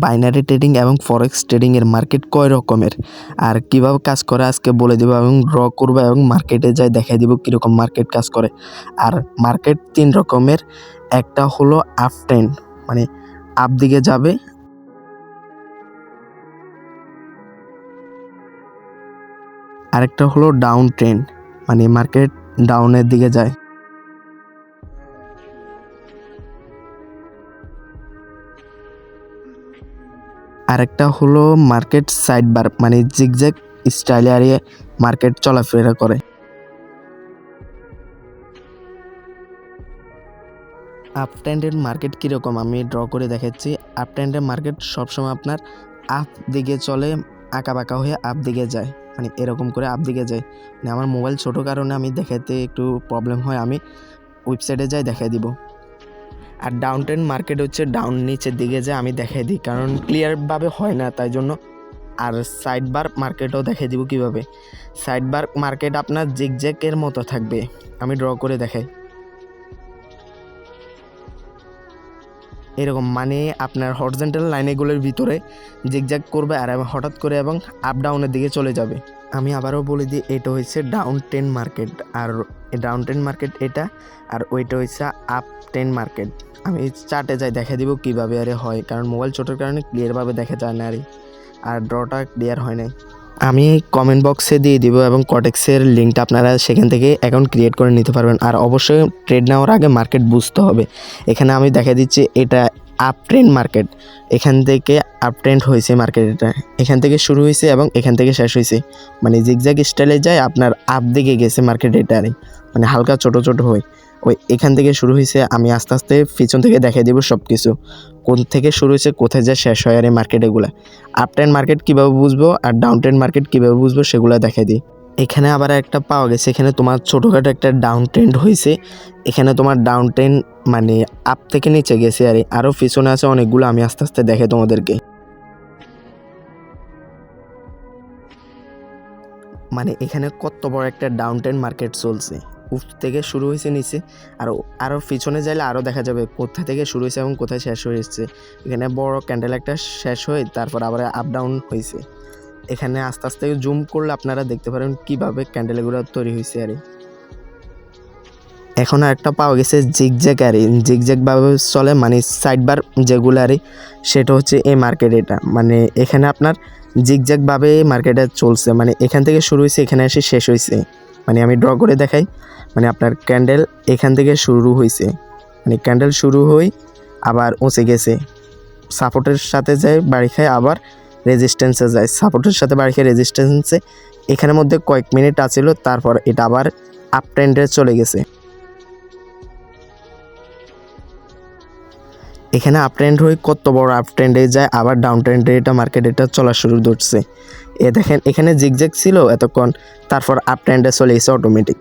Binary trading এবং ফরেক্স ট্রেডিংয়ের market কয় রকমের আর কীভাবে কাজ করে আজকে বলে দেবো এবং ড্র করবো এবং মার্কেটে যাই দেখাই দিব কীরকম মার্কেট কাজ করে। আর মার্কেট 3 রকমের, একটা হলো আপ ট্রেন্ড মানে আপ দিকে যাবে, আরেকটা হলো ডাউন ট্রেন্ড মানে মার্কেট ডাউনের দিকে যায়, আরেকটা হলো মার্কেট সাইড বার মানে জিগজ্যাগ স্টাইলে আর মার্কেট চলাফেরা করে। আপ ট্রেন্ডের মার্কেট কীরকম আমি ড্র করে দেখাচ্ছি। আপ ট্রেন্ডের মার্কেট সবসময় আপনার আপ দিকে চলে, আঁকা বাঁকা হয়ে আপ দিকে যায়, মানে এরকম করে আপ দিকে যায়। মানে আমার মোবাইল ছোটো কারণে আমি দেখাতে একটু প্রবলেম হয়, আমি ওয়েবসাইটে যাই দেখাই দিব। আর ডাউন ট্রেন্ড মার্কেট হচ্ছে ডাউন নিচের দিকে যায়, আমি দেখাই দিই কারণ ক্লিয়ারভাবে হয় না তাই জন্য। আর সাইড বার মার্কেটও দেখাই দিব কীভাবে। সাইড বার মার্কেট আপনার জিগজ্যাগের মতো থাকবে, আমি ড্র করে দেখাই। এরকম মানে আপনার হরিজন্টাল লাইনগুলোর ভিতরে জিগজ্যাগ করবে আর হঠাৎ করে এবং আপ ডাউনের দিকে চলে যাবে। আমি আবারও বলে দিই, এটা হচ্ছে ডাউন ট্রেন্ড মার্কেট, আর ডাউন ট্রেন্ড মার্কেট এটা, আর ওইটা হচ্ছে আপ ট্রেন্ড মার্কেট। আমি চার্টে যাই দেখা দিব কীভাবে আরে হয়, কারণ মোবাইল ছোটোর কারণে ক্লিয়ারভাবে দেখা যায় না আর ড্রটা ক্লিয়ার হয় নাই। আমি কমেন্ট বক্সে দিয়ে দিব এবং কোটেক্সের লিঙ্কটা আপনারা সেখান থেকে অ্যাকাউন্ট ক্রিয়েট করে নিতে পারবেন। আর অবশ্যই ট্রেড নেওয়ার আগে মার্কেট বুঝতে হবে। এখানে আমি দেখা দিচ্ছি এটা আপ ট্রেন্ড মার্কেট, এখান থেকে আপ ট্রেন্ড হয়েছে মার্কেট, এটা এখান থেকে শুরু হয়েছে এবং এখান থেকে শেষ হয়েছে, মানে জিগজ্যাগ স্টাইলে যায় আপনার আপ দিকে গেছে মার্কেট, এটারই মানে হালকা ছোটো ছোটো হয়, ওই এখান থেকে শুরু হয়েছে। আমি আস্তে আস্তে পিছন থেকে দেখাই দেবো সব কিছু, কোন থেকে শুরু হয়েছে কোথায় যায় শেষ হয় আর এই মার্কেট এগুলো। আপ ট্রেন্ড মার্কেট কীভাবে বুঝবো আর ডাউন ট্রেন্ড মার্কেট কীভাবে বুঝবো সেগুলো দেখাই দিই। এখানে আবার একটা পাওয়া গেছে, এখানে তোমার ছোটোখাটো একটা ডাউন ট্রেন্ড হয়েছে, এখানে তোমার ডাউন ট্রেন্ড মানে আপ থেকে নিচে গেছে আর আরও পিছনে আছে অনেকগুলো, আমি আস্তে আস্তে দেখাই তোমাদেরকে। মানে এখানে কত বড় একটা ডাউন ট্রেন্ড মার্কেট চলছে, উপ থেকে শুরু হয়েছে নিচে, আরও পিছনে যাইলে আরও দেখা যাবে কোথা থেকে শুরু হয়েছে এবং কোথায় শেষ হয়েছে। এখানে বড় ক্যান্ডেল একটা শেষ হয়ে তারপর আবার আপ ডাউন হয়েছে। এখানে আস্তে আস্তে জুম করলে আপনারা দেখতে পারেন কীভাবে ক্যান্ডেলগুলো তৈরি হয়েছে আর এখন একটা পাওয়া গেছে জিগজ্যাগ আর জিগজ্যাগভাবে চলে মানে সাইড বার যেগুলো আর সেটা হচ্ছে এই মার্কেট, এটা মানে এখানে আপনার জিগজ্যাগভাবে মার্কেটে চলছে, মানে এখান থেকে শুরু হয়েছে এখানে এসে শেষ হয়েছে। মানে আমি ড্র করে দেখাই, মানে আপনার ক্যান্ডেল এখান থেকে শুরু হয়েছে, মানে ক্যান্ডেল শুরু হয়ে আবার উঁচে গেছে, সাপোর্টের সাথে যায় বাড়ি খায়, আবার রেজিস্ট্যান্সে যায়, সাপোর্টের সাথে বাড়ি খায় রেজিস্ট্যান্সে, এখানের মধ্যে কয়েক মিনিট আছিল, তারপর এটা আবার আপ ট্রেন্ডে চলে গেছে। এখানে আপ ট্রেন্ড হয়ে কত বড় আপ ট্রেন্ডে যায়, আবার ডাউন ট্রেন্ডে এটা মার্কেট এটা চলা শুরু করছে। দেখেন এখানে জিগজ্যাগ ছিল এতক্ষণ, তারপর আপ ট্রেন্ডে চলে এসে অটোমেটিক।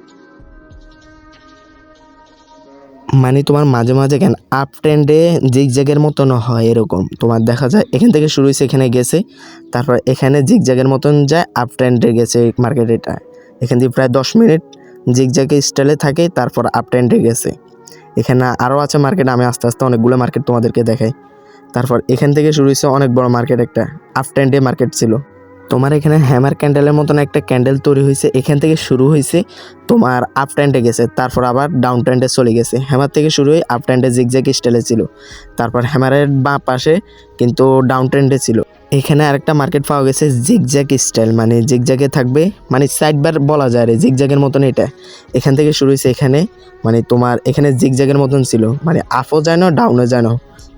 মানে তোমার মাঝে মাঝে কেন আপ ট্রেন্ডে জিগজ্যাগের মতন হয়, এরকম তোমার দেখা যায় এখান থেকে শুরু হয়েছে এখানে গেছে, তারপর এখানে জিগজ্যাগের মতন যায় আপ ট্রেন্ডে গেছে মার্কেট, এটা এখান থেকে প্রায় 10 মিনিট জিগজ্যাগ স্টাইলে থাকে, তারপর আপ ট্রেন্ডে গেছে। এখানে আরও আছে মার্কেট, আমি আস্তে আস্তে অনেকগুলো মার্কেট তোমাদেরকে দেখাই। তারপর এখান থেকে শুরু হয়েছে অনেক বড় মার্কেট, একটা আপ ট্রেন্ডে মার্কেট ছিল। তোমার এখানে হ্যামার ক্যান্ডেলের মতন একটা ক্যান্ডেল তৈরি হয়েছে, এখান থেকে শুরু হয়েছে তোমার আপ ট্রেন্ডে গেছে, তারপর আবার ডাউন ট্রেন্ডে চলে গেছে। হ্যামার থেকে শুরু হয়ে আপ ট্রেন্ডে জিগজ্যাগ স্টাইলে ছিল, তারপর হ্যামারের বাঁ পাশে কিন্তু ডাউন ট্রেন্ডে ছিল। এখানে আরেকটা মার্কেট পাওয়া গেছে জিগজ্যাগ স্টাইল, মানে জিগজ্যাগে থাকবে, মানে সাইড বার বলা যায় রে জিগজ্যাগের মতন এটা। এখান থেকে শুরু হয়েছে এখানে, মানে তোমার এখানে জিগজ্যাগের মতন ছিল, মানে আপও যায় না ডাউনও যায় না,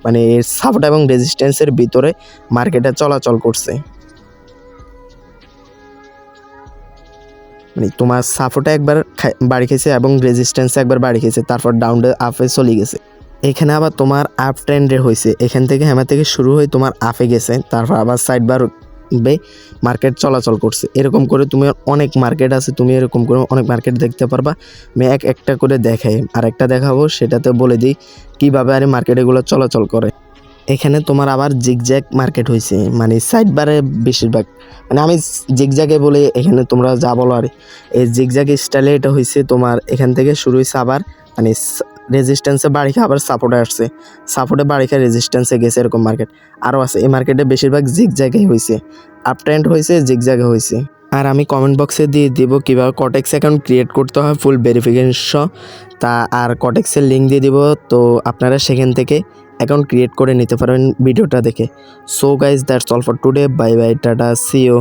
মানে সাপোর্ট এবং রেজিস্ট্যান্সের ভিতরে মার্কেটে চলাচল করছে। মানে তোমার সাপোর্টে একবার বাড়ি খেয়েছে এবং রেজিস্ট্যান্সে একবার বাড়ি খেয়েছে, তারপর ডাউনে আপে চলে গেছে। এখানে আবার তোমার আপ ট্রেন্ডে হয়েছে, এখান থেকে হ্যামার থেকে শুরু হয়ে তোমার আপে গেছে, তারপর আবার সাইড বার মার্কেট চলাচল করছে। এরকম করে তুমি অনেক মার্কেট আছে, তুমি এরকম করে অনেক মার্কেট দেখতে পারবা। আমি একটা করে দেখাই, আর একটা দেখাবো সেটাতে বলে দিই কীভাবে আর মার্কেট এগুলো চলাচল করে। এখানে তোমার আবার জিগজ্যাগ মার্কেট হয়েছে, মানে সাইড বারে বেশিরভাগ, মানে আমি জিগজ্যাগে বলে এখানে তোমরা যা বলো আর এই জিগজ্যাগ স্টাইলে এটা হয়েছে তোমার এখান থেকে শুরু হয়েছে আবার মানে রেজিস্ট্যান্সে বাড়ি খেয়ে আবার সাপোর্টে আসছে, সাপোর্টে বাড়ি খেয়ে রেজিস্ট্যান্সে গেছে, এরকম মার্কেট আরও আছে। এই মার্কেটে বেশিরভাগ জিগ জায়গায় হয়েছে, আপ ট্রেন্ড হয়েছে, জিগ জায়গা হয়েছে। আর আমি কমেন্ট বক্সে দিয়ে দিব কীভাবে কটেক্স অ্যাকাউন্ট ক্রিয়েট করতে হয় ফুল ভেরিফিকেশন, তা আর কটেক্সের লিঙ্ক দিয়ে দিব, তো আপনারা সেখান থেকে অ্যাকাউন্ট ক্রিয়েট করে নিতে পারবেন ভিডিওটা দেখে। So guys that's all for today, bye bye, tata, see you.